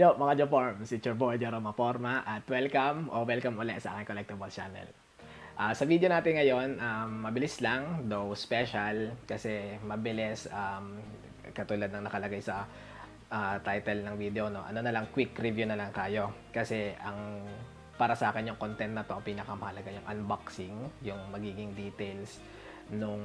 Yo, mga Joporm, si your boy Jerome Porma at welcome ulit sa aking Collectibles channel. Sa video natin ngayon, mabilis lang, though special, kasi mabilis, katulad ng nakalagay sa title ng video, no? Ano na lang, quick review na lang tayo. Kasi para sa akin yung content na to, ang pinakamahalaga yung unboxing, yung magiging details nung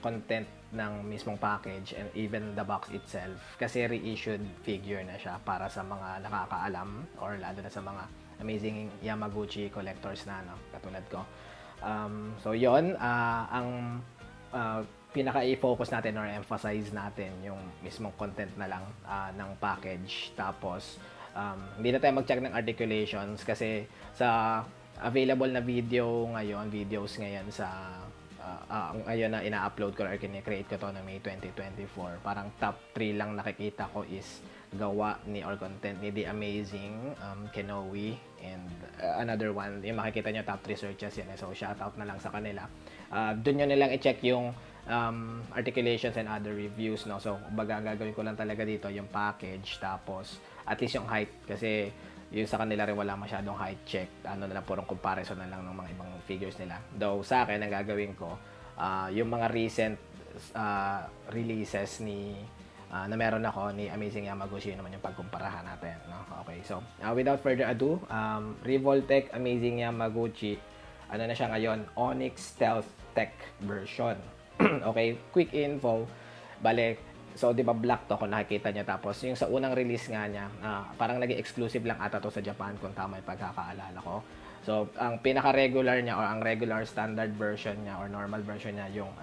content ng mismong package and even the box itself, kasi reissued figure na siya para sa mga nakakaalam or lalo na sa mga amazing Yamaguchi collectors na, no, katulad ko. So yon, ang pinaka-i-focus natin or emphasize natin yung mismong content na lang ng package. Tapos hindi na tayo mag-check ng articulations kasi sa available na videos ngayon sa ngayon na ina-upload ko or kine-create ko to na May 2024, parang top 3 lang nakikita ko is gawa ni or content ni The Amazing Kenowi and another one, yung makikita nyo top 3 searches yan. So shoutout na lang sa kanila. Doon nyo nilang i-check yung articulations and other reviews, no? So baga gagawin ko lang talaga dito yung package, tapos at least yung height, kasi yung sa kanila rin wala masyadong height check, ano na lang, purong comparison na lang ng mga ibang figures nila. Though sa akin, ang gagawin ko, yung mga recent releases na meron ako ni Amazing Yamaguchi, yun naman yung pagkumparahan natin, no? Okay, so without further ado, Revoltech Amazing Yamaguchi, ano na siya ngayon, Onyx Stealth Tech version. Okay, quick info, bale, so, di ba black to kung nakikita niya. Tapos, yung sa unang release nga niya, parang naging exclusive lang ata to sa Japan kung tama yung pagkakaalala ko. So, ang pinaka-regular niya or ang regular standard version niya or normal version niya yung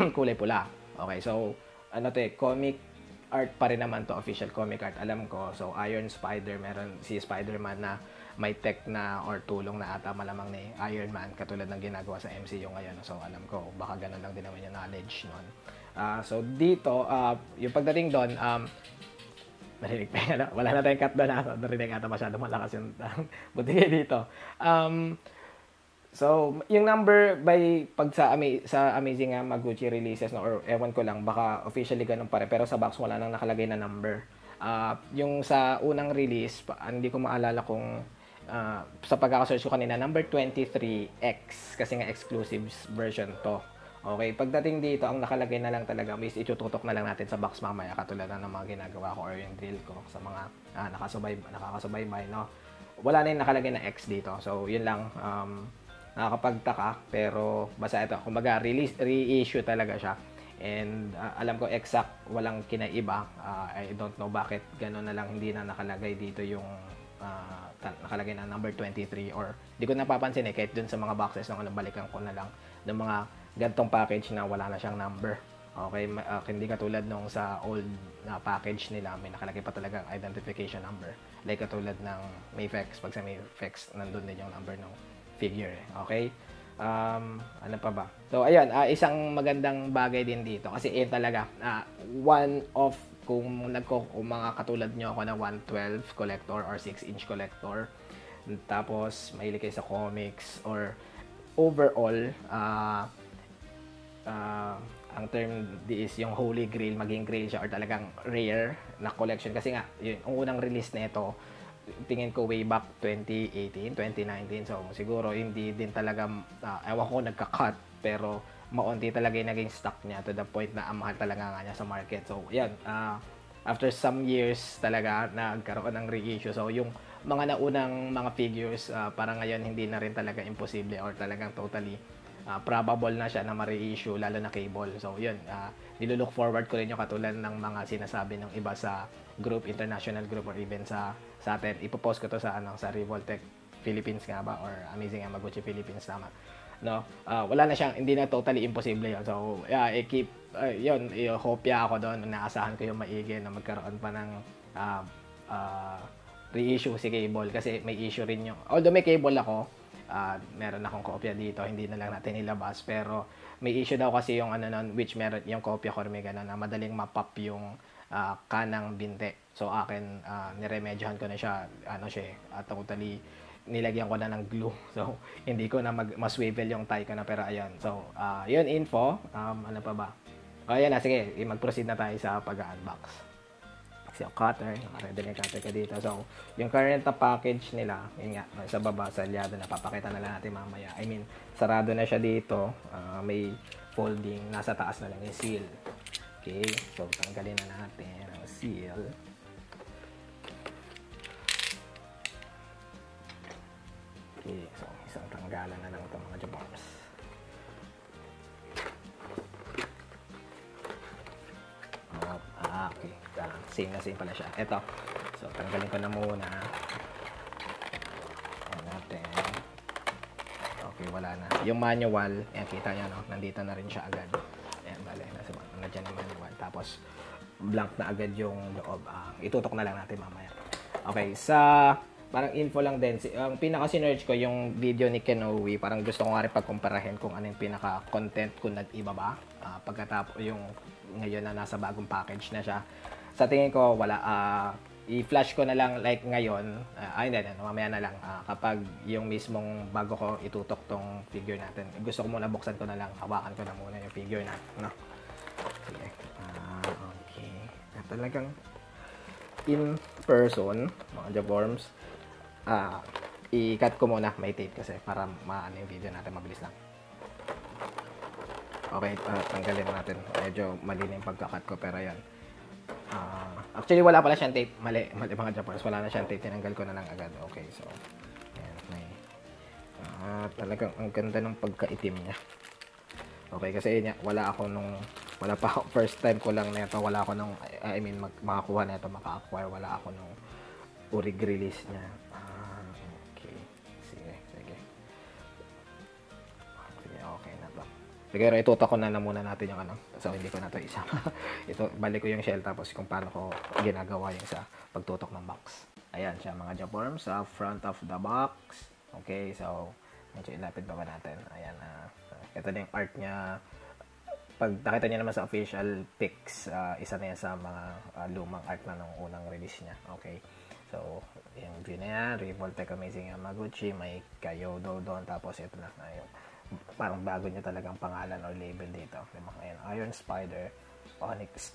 kulay pula. Okay, so, ano to comic art pa rin naman to, official comic art, alam ko. So, Iron Spider, meron si Spider-Man na may tech na or tulong na ata malamang ni Iron Man, katulad ng ginagawa sa MCU ngayon. So, alam ko, baka ganun lang din naman yung knowledge nun. So dito, yung pagdating doon, marinig pa, wala na tayong cut doon, narinig ata masyado malakas yung buti dito. So yung number pag sa Amazing Yamaguchi releases, no, or ewan ko lang, baka officially ganun pa rin, pero sa box wala nang nakalagay na number. Yung sa unang release, hindi ko maalala kung sa pagkakasearch ko kanina, number 23X, kasi nga exclusive version to. Okay, pagdating dito, ang nakalagay na lang talaga is itututok na lang natin sa box mamaya, katulad ng mga ginagawa ko or yung drill ko sa mga nakakasubaybay, no? Wala na yung nakalagay na X dito. So, yun lang, nakakapagtaka, pero basta ito, kumbaga reissue talaga siya. And alam ko exact, walang kinaiba. I don't know bakit gano'n na lang, hindi na nakalagay dito yung nakalagay na number 23, or di ko napapansin kahit dun sa mga boxes nung balikan ko na lang ng mga gantong package na wala na siyang number. Okay, hindi katulad nung sa old na package nila, may nakalagay pa talagang identification number. Like katulad ng Mayfex, pag sa Mayfex, nandun din yung number ng figure. Okay? Ano pa ba? So, ayun, isang magandang bagay din dito. Kasi talaga, one of, kung mga katulad nyo ako na 112 collector or 6-inch collector, tapos mahilig kayo sa comics, or overall, ang term is yung holy grail, maging grail siya or talagang rare na collection. Kasi nga, yung unang release na ito, tingin ko way back 2018, 2019. So, siguro hindi din talaga, ewan ko nagka-cut, pero maunti talaga yung naging stock niya to the point na mahal talaga nga niya sa market. So, yan, after some years talaga, nagkaroon ng reissue. So, yung mga naunang mga figures, para ngayon hindi na rin talaga imposible or talagang totally probable na siya na ma-reissue, lalo na cable. So, yun, nilulook forward ko rin yung katulad ng mga sinasabi ng iba sa group, international group, or even sa atin. Ipopost ko to sa Revoltech Philippines nga ba, or Amazing Yamaguchi Philippines, tama. No? Wala na siyang, hindi na totally imposible yun. So, yeah, yun, hopya ako doon, naasahan ko yung maigi na magkaroon pa ng reissue si cable, kasi may issue rin yung, although may cable ako, meron akong kopya dito, hindi na lang natin ilabas, pero may issue daw kasi yung which meron yung kopya ko, may gano'n na madaling mapop yung kanang binte. So akin, niremedyohan ko na siya, totally nilagyan ko na ng glue. So hindi ko na maswivel yung tie ko na, pero ayun. So yun info, ano pa ba? Ayan na, sige, mag-proceed na tayo sa pag-unbox. yung cutter, naka-ready na yung cutter ka dito. So, yung current na package nila, yun nga, sa baba, salyado na, papakita na lang natin mamaya. I mean, sarado na siya dito, may folding, nasa taas na lang yung seal. Okay, so tanggalin na natin ang seal. Okay, so isang tanggalan na lang ito mga Jaboms. Okay. Same na same pala siya. Ito. So, tanggalin ko na muna. Ayan natin. Okay, wala na. Yung manual, ayan, kita nyo, no? Nandito na rin siya agad. Ayan, bale. Nandiyan yung manual. Tapos, blank na agad yung loob. Itutok na lang natin mamaya. Okay, parang info lang din. Ang pinaka-sinerge ko, yung video ni Kenowi, parang gusto ko nga rin pagkumparahin kung ano yung pinaka-content kung nag-iba ba. Pagkatapos, yung ngayon na nasa bagong package na siya. Sa tingin ko, wala. I-flash ko na lang like ngayon. Hindi, mamaya na lang. Kapag yung mismong bago ko itutok tong figure natin. Gusto ko muna buksan ko na lang. Hawakan ko na muna yung figure natin. No? Sige. Okay. Talagang in person, mga Jaborms, i-cut ko muna. May tape kasi para maano yung video natin. Mabilis lang. Okay, tanggalin natin. Medyo mali na yung pagkakat ko, pero yan. Actually, wala pala siyang tape. Mali mga Japanese. Wala na siyang tape. Tinanggal ko na lang agad. Okay, so, ayan, may, talagang ang ganda ng pagkaitim niya. Okay, kasi yun, wala pa ako, first time ko lang nito. Wala ako nung, makakuha nito, maka-acquire. Wala ako nung urig release niya. Okay na to. Siguro itutok ko na muna natin yung so hindi ko na to isama. Balik ko yung shell tapos kung paano ko ginagawa yung sa pagtutok ng box. Ayan siya mga Jaborms sa front of the box. Okay, so medyo ilapit ba natin. Ayan, ito na yung art niya. Pag nakita niyo naman sa official pics, isa na yan sa mga lumang art na nung unang release niya. Okay, so yung view na yan, Revoltech Amazing Yamaguchi, may Kyoto doon, tapos ito na yung parang bago niya talagang pangalan or label dito. Diba? Ayan, Iron Spider, Onyx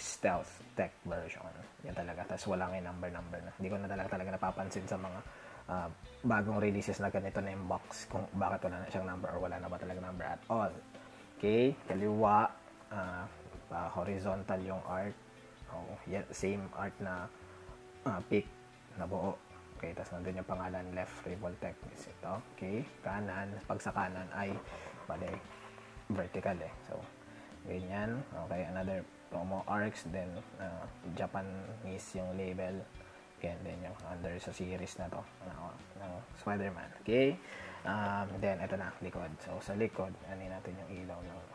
Stealth Tech version. Yan talaga. Tapos wala nga number na. Hindi ko na talaga napapansin sa mga bagong releases na ganito na yung box kung bakit wala na siyang number or wala na ba talaga number at all. Okay, kaliwa, horizontal yung art. Same art na pic na buo. Okay, tapos nandun yung pangalan left, Revoltech is ito. Okay, kanan, pag sa kanan ay vertical So, ganyan. Okay, another promo RX, then Japanese yung label. Okay, then yung under sa series na to ng Spider-Man. Okay, then ito na, likod. So, sa likod, natin yung ilaw ng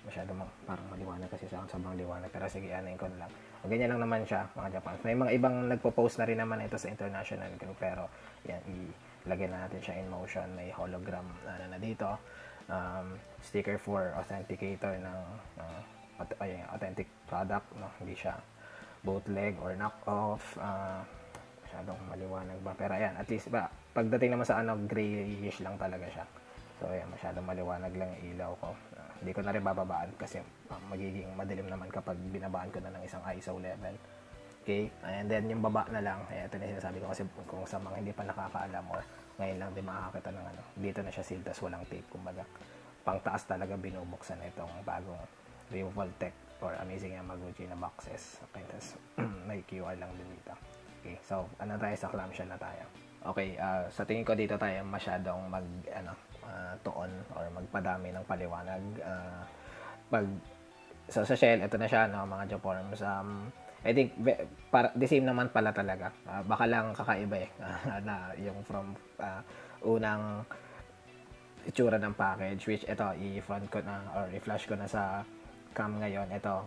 masyado parang maliwanag kasi sobrang liwanag, pero sige, anayin ko na lang. Ganyan lang naman siya mga Japan. May mga ibang nagpo-post na rin naman ito sa international group, pero yan, ilagay na natin siya in motion. May hologram na dito, sticker for authenticator ng authentic product, no? Hindi siya bootleg or knockoff. Masyadong maliwanag ba, pero ayan, at least ba pagdating naman sa grayish lang talaga siya. So ayan, masyadong maliwanag lang yung ilaw ko. Hindi ko na rin bababaan kasi magiging madilim naman kapag binabaan ko na ng isang ISO level. Okay, and then yung baba na lang, ito na sinasabi ko kasi kung sa mga hindi pa nakakaalam or ngayon lang din makakita ng dito na siya sealed, tas walang tape, kumbaga pang taas talaga binubuksan itong bagong Revoltech or Amazing Yamaguchi na boxes. Okay, tas may QR lang din dito. Okay, so ano tayo, sa clamshell na tayo. Okay, sa tingin ko dito tayo masyadong tuon or magpadami ng paliwanag. So sa shell, ito na siya, no, mga Japorms. I think the same naman pala talaga. Baka lang kakaiba na yung from unang itsura ng package, which ito i-front ko na or i-flash ko na sa cam ngayon. Ito,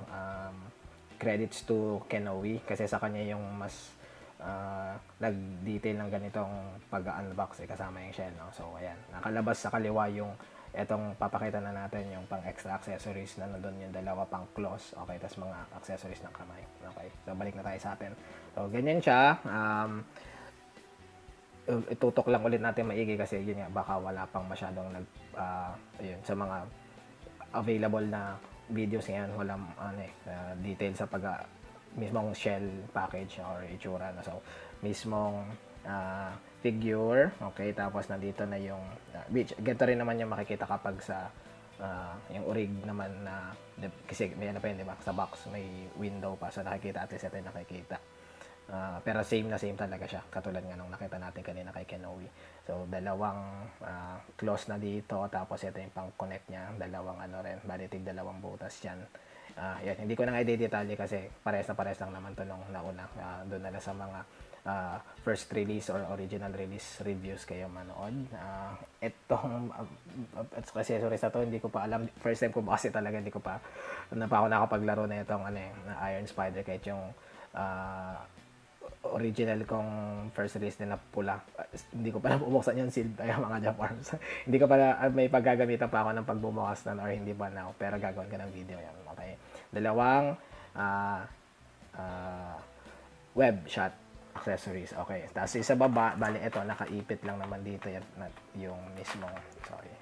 credits to Kenowi kasi sa kanya yung mas nag-detail ng ganitong pag-unbox kasama yung shell, no? So ayan, nakalabas sa kaliwa yung etong papakita na natin yung pang extra accessories na nandun yung dalawa pang claws. Okay, tas mga accessories ng kamay. Okay, so balik na tayo sa atin. So ganyan siya. Itutok lang ulit natin maigi kasi yun nga, baka wala pang masyadong yun, sa mga available na videos ngayon, walang detail sa mismong shell package or itsura na. So, mismong figure, okay, tapos nandito na yung which ganito rin naman yung makikita kapag sa yung orig naman na kasi may ano pa yun, di ba? Sa box may window pa, so nakikita, at least ito yung nakikita. Pero same talaga siya, katulad nga nung nakita natin kanina kay Kenobi. So, dalawang close na dito, tapos ito yung pang-connect niya, dalawang ano rin, balitig dalawang butas yan. Yan, hindi ko na nga i-detalye kasi pares lang naman to nung nauna. Doon na sa mga first release or original release reviews kayo manood. Itong accessories na to, hindi ko pa alam. First time ko ba kasi talaga, hindi ko pa ako nakapaglaro na itong na Iron Spider, kahit yung original kong first release na pula. Hindi ko pa nabubuksan yung sealed kaya mga Japarms. Hindi ko pa may paggagamitan pa ako ng pagbubukas na or hindi pa na, pero gagawin ko ng video yan. Okay. Dalawang web shot accessories. Okay. Tapos sa baba, bali ito, nakaipit lang naman dito yung mismong, sorry.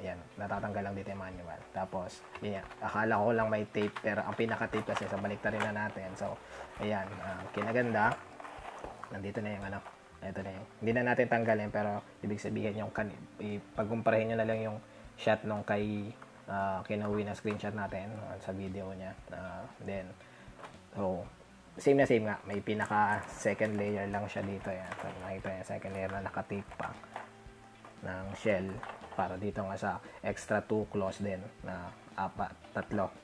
Ayan, natatanggal lang dito yung manual. Tapos, yun yan. Akala ko lang may tape, pero ang pinaka-tape kasi sa baliktarin na natin. So, ayan, kinaganda. Nandito na yung ito na yung, hindi na natin tanggalin, pero ibig sabihin yung, pagkumparahin nyo na lang yung shot nung kay Kenobi na screenshot natin sa video niya. Then, so, same nga. May pinaka second layer lang siya dito. Yan. So, nakita yung second layer na naka-tape pa ng shell. Para dito nga sa extra 2 claws din na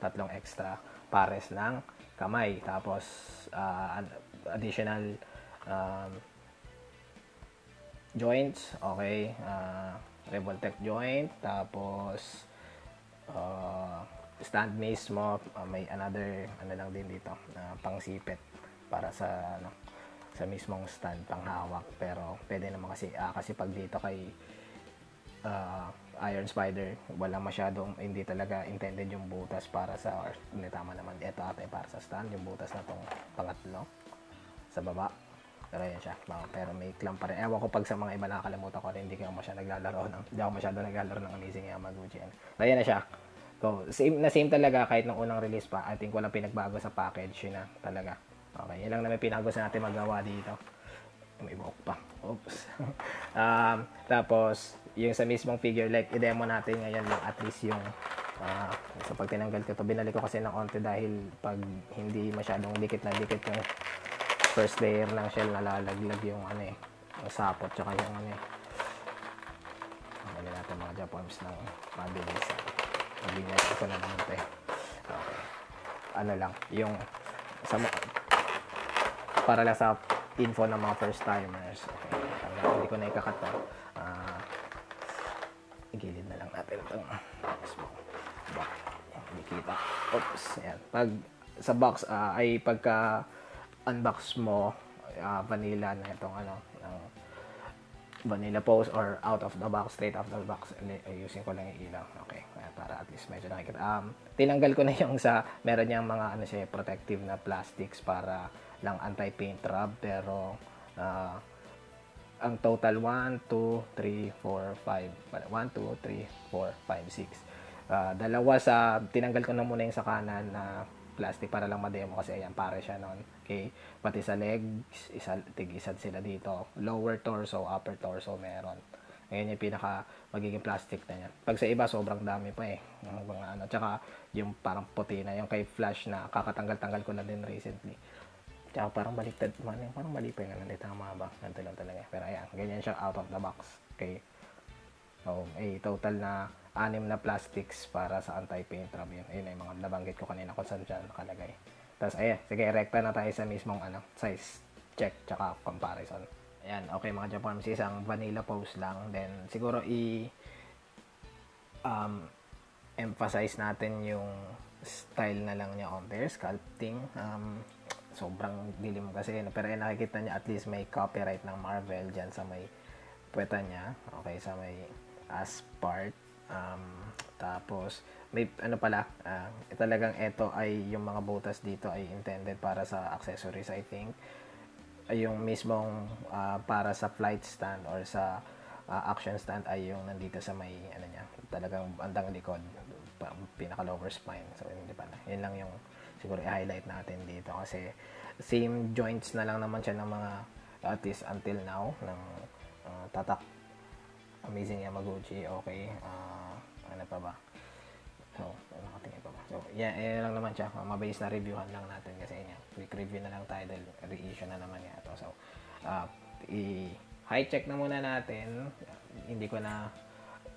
tatlong extra pares ng kamay. Tapos, additional joints. Okay. Revoltech joint. Tapos, stand mismo. May another, lang din dito, pangsipit para sa, sa mismong stand, panghawak. Pero, pwede naman kasi pag dito kay Iron Spider, wala masyadong, hindi talaga intended yung butas para sa, or hindi, tama naman, ito ata para sa stand, yung butas na tong pangatlo sa baba. Pero yan siya, pero may clamp pa rin. Ewan ko pag sa mga iba nakakalimutan ko rin, hindi ako masyado naglalaro ng Amazing Yamaguchi. So yan na siya. So, same talaga kahit nung unang release pa. I think walang pinagbago sa package, yun na talaga. Okay, yan lang naman pinakagusto natin magawa dito. May buhok pa. Oops. Tapos, yung sa mismong figure, like, i-demo natin ngayon yung at least yung so pag tinanggal ko to, binalik ko kasi ng onte dahil pag hindi masyadong dikit na dikit yung first layer ng shell, nalalaglag yung yung sapot, tsaka yung Dali natin mga Japarms ng mabilis. Mabinyag ko na naman ito. Okay. Lang, yung para lang sa info ng mga first timers. Okay. Hindi ko na ikakat to. Igilid na lang natin itong box. Hindi kita. Oops. Ayan. Pag sa box ay pagka unbox mo, vanilla na itong vanilla pose or out of the box, straight out of the box. Ayusin ko lang yung ilaw. Okay. Para at least medyo nakikita. Tinanggal ko na yung meron niyang mga protective na plastics para lang anti-paint rub, pero ang total 1, 2, 3, 4, 5 1, 2, 3, 4, 5, 6 dalawa tinanggal ko na muna yung sa kanan na plastic para lang ma-demo kasi ayan, pare siya nun. Okay, pati sa legs, tig-isa sila dito, lower torso, upper torso meron. Ngayon yung pinaka magiging plastic na yan. Pag sa iba sobrang dami pa yung mga tsaka yung parang puti na yung kay Flash na kakatanggal-tanggal ko na din recently. Tsaka parang baliktad man, parang mali pa yung tama ba? Ganito lang talaga. Pero ayan, ganyan siya out of the box. Okay. So, total na 6 na plastics para sa anti-paint rub yun. Ayun yung mga nabanggit ko kanina kung saan siya nakalagay. Tapos ayan, sige, rekta na tayo sa mismong size check tsaka comparison. Ayan, okay mga Japarms, isang vanilla pose lang. Then, siguro emphasize natin yung style na lang niya on there, sculpting. Sobrang dilim kasi, pero nakikita niya at least may copyright ng Marvel dyan sa may puweta niya. Okay, sa may as part. Tapos may talagang ito ay yung mga butas dito ay intended para sa accessories, I think. Yung mismong para sa flight stand or sa action stand ay yung nandito sa may talagang bandang likod, pinaka lower spine. So hindi pa na. Yun lang yung siguro i-highlight natin dito kasi same joints na lang naman siya ng mga at least until now ng tatak Amazing Yamaguchi. Okay, ano pa ba? So, nakatingin pa ba? So, yan lang naman siya. Mabilis na reviewhan lang natin kasi yan. Quick review na lang tayo dahil reissue na naman yan ito. So, high check na muna natin. Hindi ko na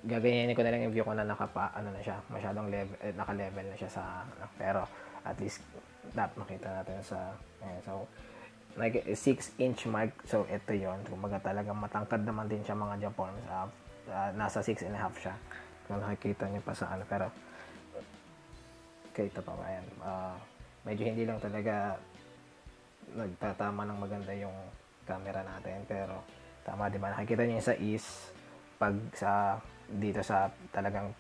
gaganyanin ko na lang yung view ko na ano na siya, masyadong naka-level na siya sa pero at least makita natin sa so like 6-inch mark. So, ito yon. Kumbaga talagang matangkad naman din siya mga Japons. Nasa 6.5 siya. Kung nakikita niyo pa sa ano pero kita pa ba yan? Medyo hindi lang talaga nagtatama ng maganda yung camera natin pero tama, di ba? Nakikita niyo sa pag sa dito sa talagang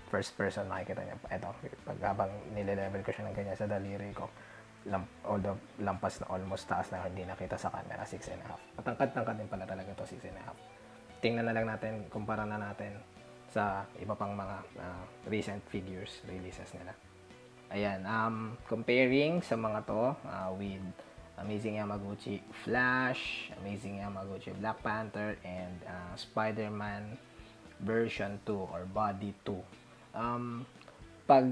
first person makikita niyo ito pag habang nile-level ko siya ng ganyan sa daliri ko, although lampas na almost taas na hindi nakita sa camera, 6.5. Matangkad-tangkad din pala talaga to, 6.5. Tingnan na lang natin, kumpara na natin sa iba pang mga recent figures releases nila. Ayan, comparing sa mga to with Amazing Yamaguchi Flash, Amazing Yamaguchi Black Panther, and Spider-Man version 2 or body 2. Pag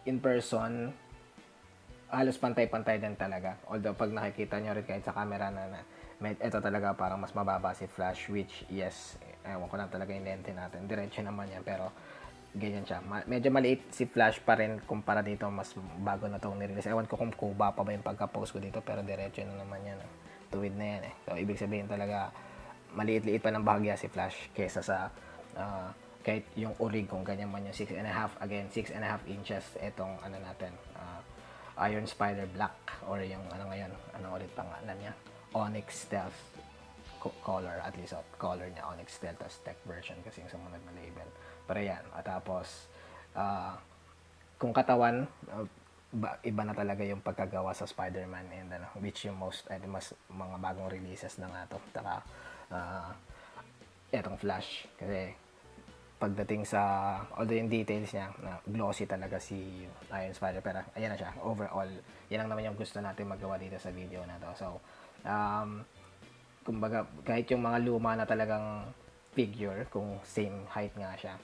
in person, halos pantay-pantay din talaga. Although pag nakikita nyo rin kahit sa camera na ito talaga parang mas mababa si Flash, which yes, ewan ko lang talaga yung lente natin. Diretso naman yan pero ganyan siya. Medyo maliit si Flash pa rin kumpara dito, mas bago na itong nirelease. Ewan ko kung kuba pa ba yung pagka-post ko dito pero diretso na naman yan. Tuwid na yan eh. So ibig sabihin talaga maliit-liit pa ng bahagya si Flash kesa sa kahit yung orig kung ganyan man yung 6.5. Again, 6.5 inches itong ano natin, Iron Spider Black or yung ano ngayon, ano ulit pangalan niya, Onyx Stealth color, at least color niya Onyx Stealth as tech version kasi yung sumunod na label. Pero yan, at tapos kung katawan, iba na talaga yung pagkagawa sa Spider-Man and which yung mas mga bagong releases na nga to. Taka etong Flash kasi pagdating sa although yung details niya na glossy talaga si Iron Spider, pero ayan na siya overall. Yan lang naman yung gusto natin magawa dito sa video na to. So kumbaga kahit yung mga luma na talagang figure, kung same height nga siya,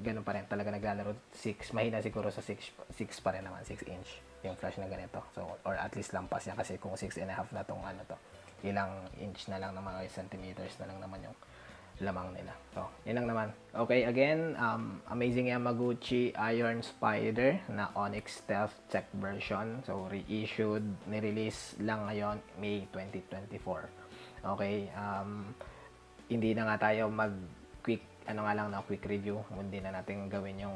ganun pa rin talaga naglalaro 6, mahina siguro sa 6 pa rin naman, 6 inch yung Flash na ganito. So or at least lampas niya kasi kung 6.5 na tong ano to, ilang inch na lang na mga centimeters na lang naman yung lamang nila. So, yun lang naman. Okay, again, Amazing Yamaguchi Iron Spider na Onyx Stealth Tech version. So, reissued, ni-release lang ngayon, May 2024. Okay, hindi na nga tayo quick review. Hindi na natin gawin yung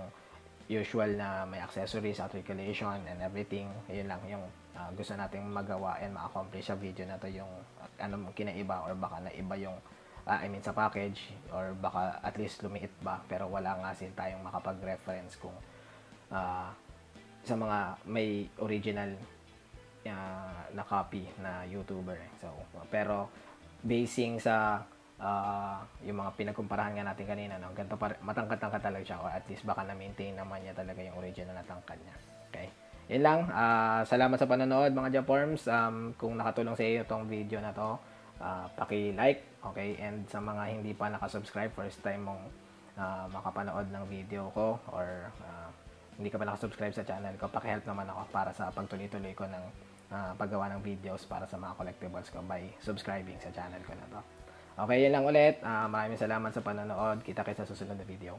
usual na may accessories, articulation, and everything. Yun lang yung gusto nating magawa and ma-accomplish sa video na to, yung ano kinaiba or baka naiba yung sa package or baka at least lumiit ba pero wala nga sin tayong makapag-reference kung sa mga may original na copy na YouTuber. So, pero basing sa yung mga pinagkumparahan nga natin kanina, no, ganito pa, matangkad-tangkad talaga siya or at least baka na-maintain naman niya talaga yung original na tangkad niya. Okay? Yun lang. Salamat sa panonood mga Japorms. Kung nakatulong sa iyo itong video na to, paki-like, okay? And sa mga hindi pa nakasubscribe, first time mong makapanood ng video ko or hindi ka pa nakasubscribe sa channel ko, paki-help naman ako para sa pagtuloy-tuloy ko ng paggawa ng videos para sa mga collectibles ko by subscribing sa channel ko na to. Okay, yun lang ulit. Maraming salamat sa panonood. Kita kayo sa susunod na video.